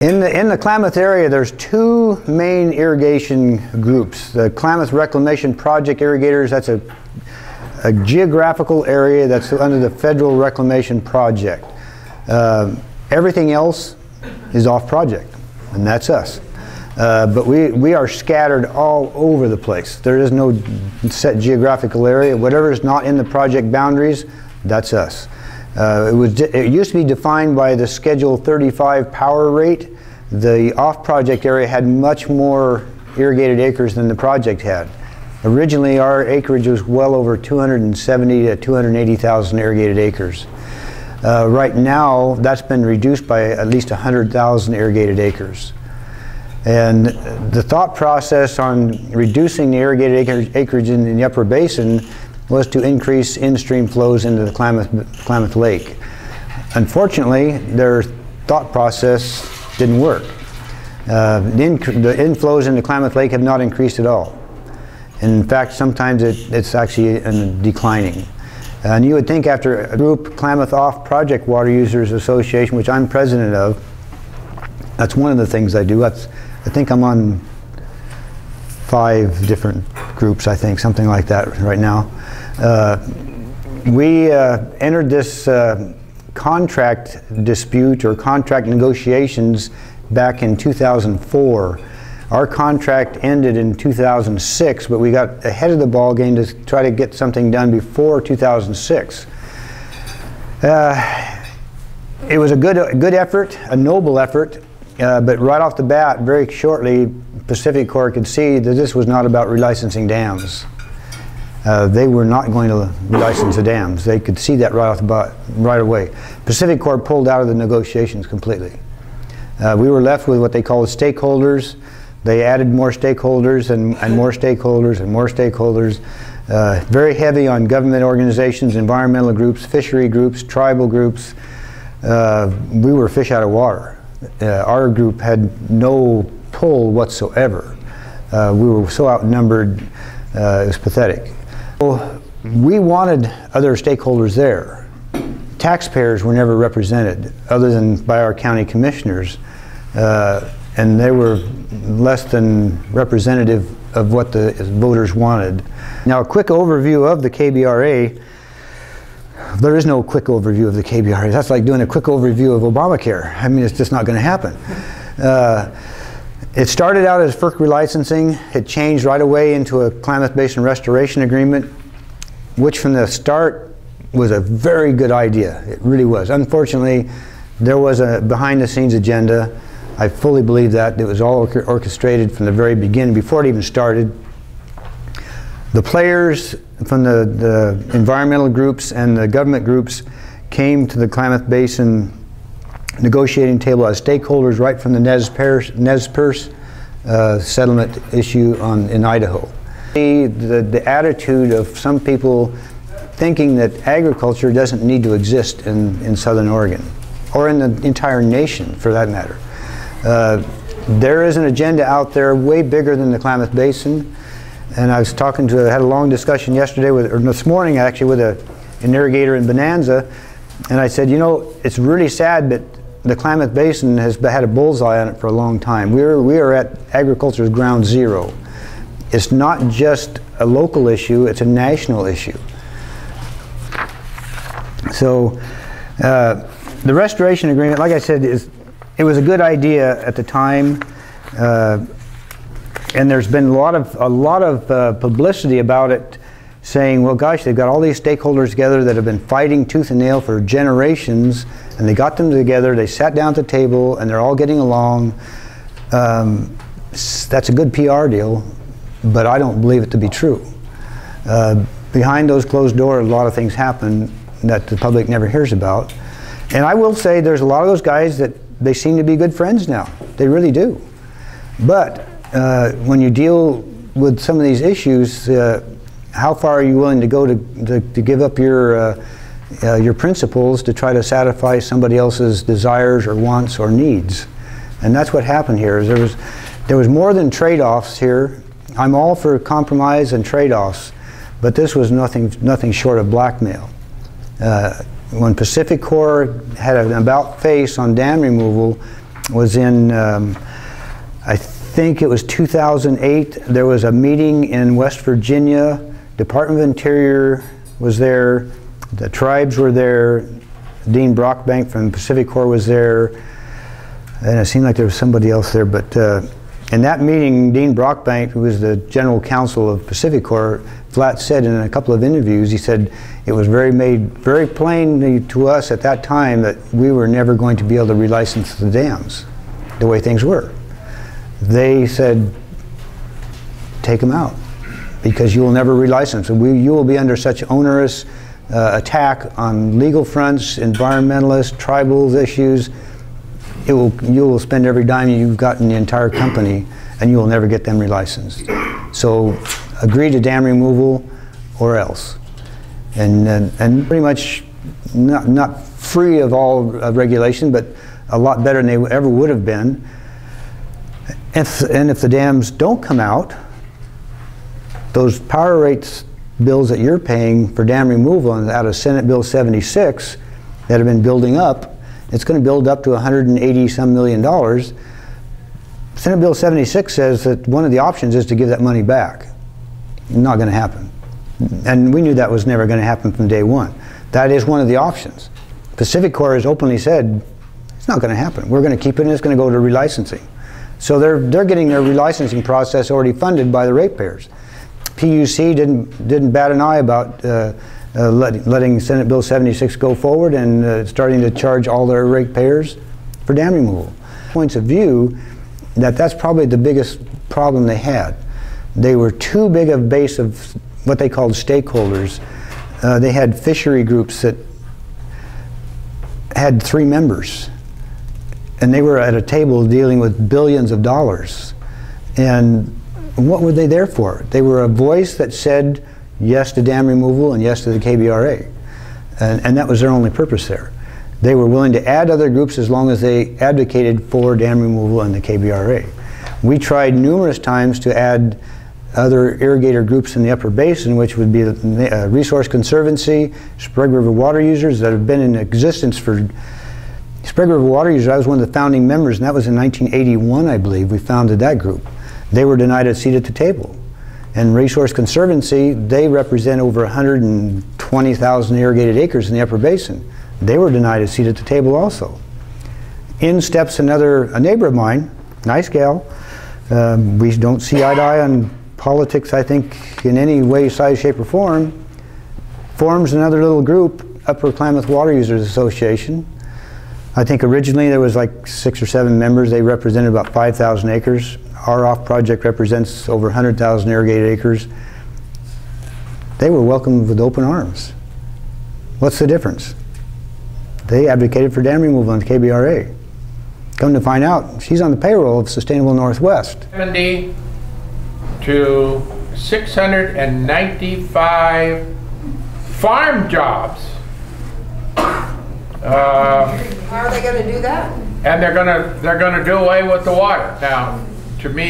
In the Klamath area, there's two main irrigation groups. The Klamath Reclamation Project irrigators, that's a geographical area that's under the Federal Reclamation Project. Everything else is off project, and that's us. But we are scattered all over the place. There is no set geographical area. Whatever is not in the project boundaries, that's us. It used to be defined by the Schedule 35 power rate. The off-project area had much more irrigated acres than the project had. Originally, our acreage was well over 270 to 280,000 irrigated acres. Right now, that's been reduced by at least 100,000 irrigated acres. And the thought process on reducing the irrigated acreage in the upper basin was to increase in-stream flows into the Klamath Lake. Unfortunately, their thought process didn't work. The inflows into Klamath Lake have not increased at all. In fact, sometimes it's actually declining. And you would think after a group, Klamath Off-Project Water Users Association, which I'm president of, that's one of the things I do. I think I'm on 5 different groups, I think, something like that right now. We entered this contract dispute or contract negotiations back in 2004. Our contract ended in 2006, but we got ahead of the ball game to try to get something done before 2006. It was a good effort, a noble effort, but right off the bat, very shortly, Pacific Corps could see that this was not about relicensing dams. They were not going to relicense the dams. They could see that right off the bat, right away. Pacific Corps pulled out of the negotiations completely. We were left with what they called stakeholders. They added more stakeholders and more stakeholders and more stakeholders. Very heavy on government organizations, environmental groups, fishery groups, tribal groups. We were fish out of water. Our group had no pull whatsoever. We were so outnumbered, it was pathetic. So we wanted other stakeholders there. Taxpayers were never represented other than by our county commissioners, and they were less than representative of what the voters wanted. Now, a quick overview of the KBRA. There is no quick overview of the KBRA. That's like doing a quick overview of Obamacare. I mean, it's just not going to happen. It started out as FERC relicensing. It changed right away into a Klamath Basin Restoration Agreement, which from the start was a very good idea. It really was. Unfortunately, there was a behind-the-scenes agenda. I fully believe that. It was all orchestrated from the very beginning, before it even started. The players from the environmental groups and the government groups came to the Klamath Basin negotiating table as stakeholders right from the Nez Perce settlement issue in Idaho. The attitude of some people thinking that agriculture doesn't need to exist in Southern Oregon, or in the entire nation for that matter. There is an agenda out there way bigger than the Klamath Basin, and I was had a long discussion yesterday, or this morning actually, with an irrigator in Bonanza, and I said, you know, it's really sad that the Klamath Basin has had a bullseye on it for a long time. We are at agriculture's ground zero. It's not just a local issue, it's a national issue. So the restoration agreement, like I said, it was a good idea at the time, and there's been a lot of publicity about it, saying, well, gosh, they've got all these stakeholders together that have been fighting tooth and nail for generations, and they got them together, they sat down at the table, and they're all getting along. That's a good PR deal, but I don't believe it to be true. Behind those closed doors, a lot of things happen that the public never hears about. And I will say there's a lot of those guys that they seem to be good friends now. They really do. But when you deal with some of these issues, how far are you willing to go to give up your principles to try to satisfy somebody else's desires or wants or needs? And that's what happened here. There was more than trade-offs here. I'm all for compromise and trade-offs, but this was nothing short of blackmail. When Pacific Corps had an about face on dam removal, was in, I think it was 2008. There was a meeting in West Virginia. Department of Interior was there. The tribes were there. Dean Brockbank from Pacific Corps was there. And it seemed like there was somebody else there. But in that meeting, Dean Brockbank, who was the general counsel of Pacific Corps, flat said in a couple of interviews, he said it was made very plain to us at that time that we were never going to be able to relicense the dams the way things were. They said, take them out because you will never relicense. You will be under such onerous attack on legal fronts, environmentalist, tribal issues. You will spend every dime you've got in the entire company and you will never get them relicensed. So agree to dam removal or else. And pretty much not free of all regulation, but a lot better than they ever would have been. And if the dams don't come out, those power rates bills that you're paying for dam removal out of Senate Bill 76 that have been building up, it's going to build up to $180-some million. Senate Bill 76 says that one of the options is to give that money back. Not going to happen. And we knew that was never going to happen from day one. That is one of the options. Pacific Corps has openly said, it's not going to happen. We're going to keep it and it's going to go to relicensing. So they're getting their relicensing process already funded by the ratepayers. PUC didn't bat an eye about letting Senate Bill 76 go forward and starting to charge all their ratepayers for dam removal. Points of view that's probably the biggest problem they had. They were too big a base of what they called stakeholders. They had fishery groups that had 3 members, and they were at a table dealing with billions of dollars. And what were they there for? They were a voice that said yes to dam removal and yes to the KBRA. And that was their only purpose there. They were willing to add other groups as long as they advocated for dam removal and the KBRA. We tried numerous times to add other irrigator groups in the upper basin, which would be the Resource Conservancy, Sprague River Water Users that have been in existence for Sprague River Water Users. I was one of the founding members, and that was in 1981, I believe. We founded that group. They were denied a seat at the table. And Resource Conservancy, they represent over 120,000 irrigated acres in the upper basin. They were denied a seat at the table also. In steps a neighbor of mine, nice gal. We don't see eye to eye on politics, I think, in any way, size, shape, or form. Forms another little group, Upper Klamath Water Users Association. I think originally there was like 6 or 7 members. They represented about 5,000 acres. Our off project represents over 100,000 irrigated acres. They were welcomed with open arms. What's the difference? They advocated for dam removal on the KBRA. Come to find out, she's on the payroll of Sustainable Northwest. 70 to 695 farm jobs. How are they going to do that? And they're going to do away with the water. Now, to me,